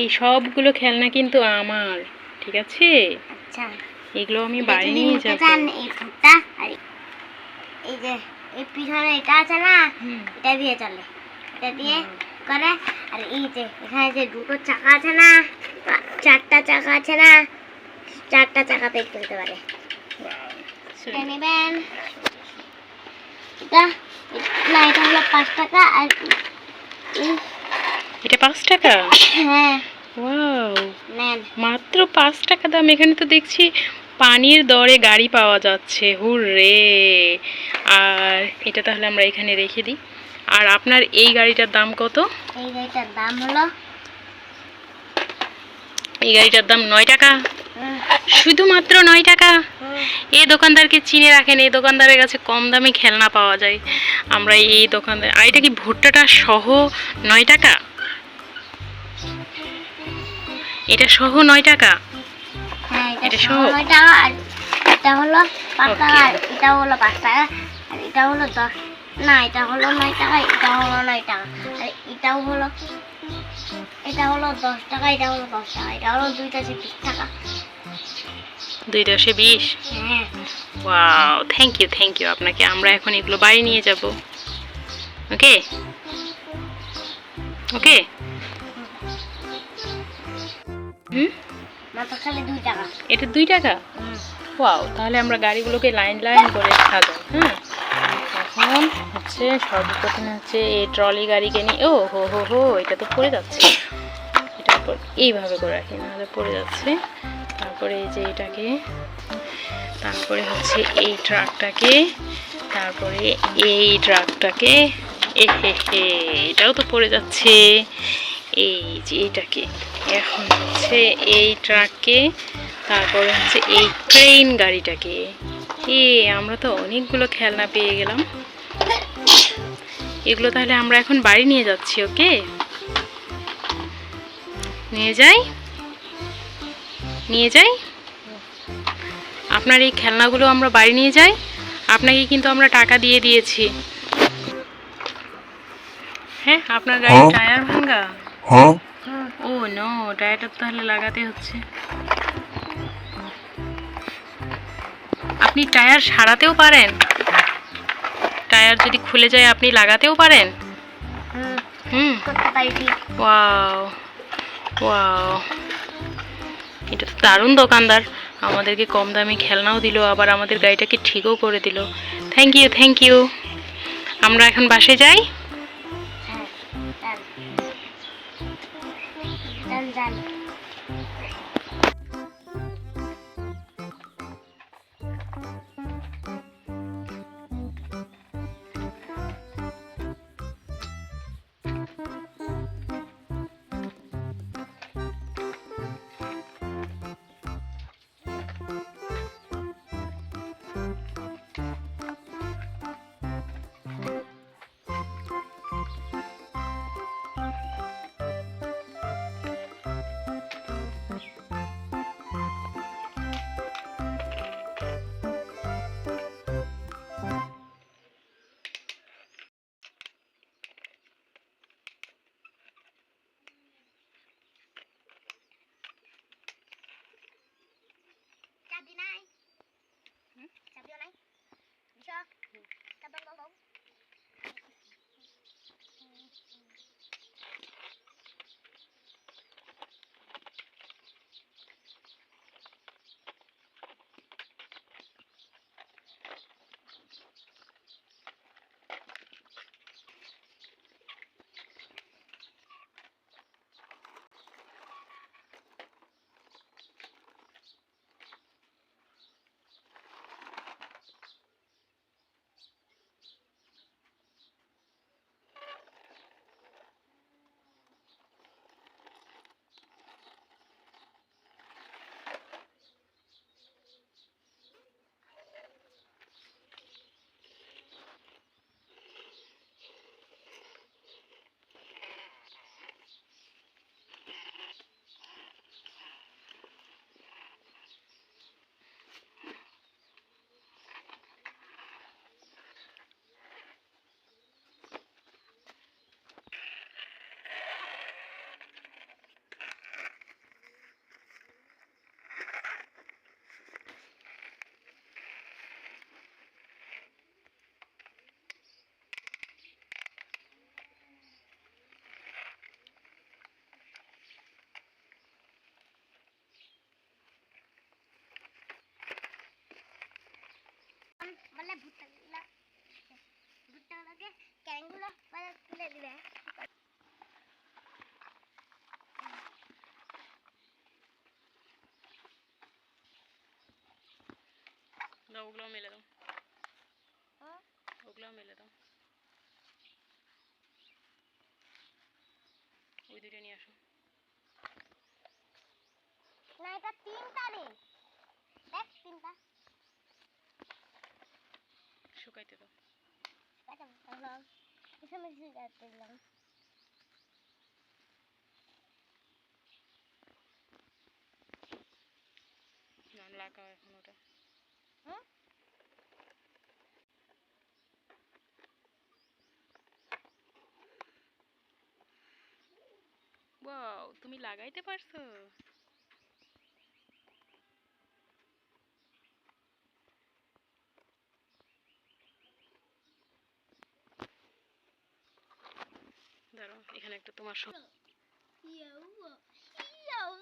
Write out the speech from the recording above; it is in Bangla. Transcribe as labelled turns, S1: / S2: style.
S1: এই সবগুলো খেলনা কিন্তু আমার, ঠিক আছে?
S2: আচ্ছা,
S1: এগুলো আমি বাড়ি নিয়ে যাব।
S2: এই ফুটটা আর এই যে এই পিছনে এটা আছে না, এটা দিয়ে চলে, এটা দিয়ে করে। আর এই যে এখানে যে দুটো চাকা আছে না, চারটা চাকা আছে না, চারটা চাকাতে চলতে পারে। এটা নেবেন, এটা না, এটা হলো 5 টাকা। আর
S1: এটা 5 টাকা?
S2: হ্যাঁ।
S1: ওয়াও,
S2: নেন।
S1: মাত্র 5 টাকা দাম। এখানে তো দেখছি পানির দরে গাড়ি পাওয়া যাচ্ছে, হুররে। আর এটা তাহলে আমরা এখানে রেখে দিই। আর আপনার এই গাড়িটার দাম কত?
S2: এই গাড়িটার দাম হলো,
S1: এই গাড়িটার দাম 9 টাকা। শুধুমাত্র 9 টাকা? এই দোকানদারকে চিনে রাখেন, এই দোকানদারের কাছে কম দামে খেলনা পাওয়া যায়। আমরা এই দোকানদার। আর এটা কি ভুট্টাটা সহ 9 টাকা? এটা সহ 9 টাকা?
S2: হ্যাঁ,
S1: এটা সহ
S2: 9 টাকা। আর এটা হলো 5 টাকা, আর এটা হলো 5 টাকা, আর এটা হলো 10 না, এটা হলো 9 টাকা, এটা হলো 9 টাকা, আর এটাও হলো, এটা হলো 10 টাকা, এটা হলো 10 টাকা, এটা হলো 2টা 20 টাকা।
S1: 2 10 20?
S2: হ্যাঁ।
S1: ওয়াও, থ্যাংক ইউ আপনাকে। আমরা এখন এগুলো বাড়ি নিয়ে যাব। ওকে ওকে।
S2: মাত্র খালি 2 টাকা।
S1: এটা 2 টাকা? ওয়াও, তাহলে আমরা গাড়িগুলোকে লাইন লাইন করে সাজাই। হ্যাঁ, এখন হচ্ছে সর্বপ্রথমে হচ্ছে এই ট্রলি গাড়িকে নিয়ে, ও হো হো হো, এটা তো পড়ে যাচ্ছে। এটার পর এইভাবে করে রাখি, নাহলে পড়ে যাচ্ছে। তারপরে এই যে এটাকে, তারপরে হচ্ছে এই ট্রাকটাকে, তারপরে এই ট্রাকটাকে, এ হে হে, এটাও তো পড়ে যাচ্ছে। এই যে এটাকে, এখন হচ্ছে এই ট্রাককে, তারপরে হচ্ছে এই ট্রেন গাড়িটাকে। আমরা তো অনেকগুলো খেলনা পেয়ে গেলাম। এগুলো তাহলে আমরা এখন বাড়ি নিয়ে যাচ্ছি। ওকে, নিয়ে যাই। আপনার এই খেলনাগুলো আমরা বাড়ি নিয়ে যাই। আপনাকে কিন্তু আমরা টাকা দিয়ে দিয়েছি। হ্যাঁ, আপনার গাড়ির টায়ার ভাঙা? ও নো, টায়ারটা তাহলে লাগাতে হচ্ছে। আপনি টায়ার সারাতেও পারেন? টায়ার যদি খুলে যায় আপনি লাগাতেও পারেন? ওয়াও ওয়াও, এটা তো দারুণ দোকানদার। আমাদেরকে কম দামে খেলনাও দিল, আবার আমাদের গাড়িটাকে ঠিকও করে দিল। Thank you. আমরা এখন বাসে যাই।
S2: চাবি নাই, চাবিও নাই, bisa cabang bau.
S1: দাও, ওগুলো মেলে দাও,
S2: হ্যাঁ
S1: ওগুলো মেলে দাও। ওই দুইটা নিয়ে আসো।
S2: না এটা 3টা রে, দেখ 3টা
S1: শুকাইতে দাও।
S2: কাটা বললাম এখানে শুকাতে দিলাম।
S1: না লাগাও এখন ওটা।
S2: হ্যাঁ
S1: ওয়াও, তুমি লাগাইতে পারছো। দাঁড়াও, এখানে একটা তোমার
S2: ইয়াও ইয়াও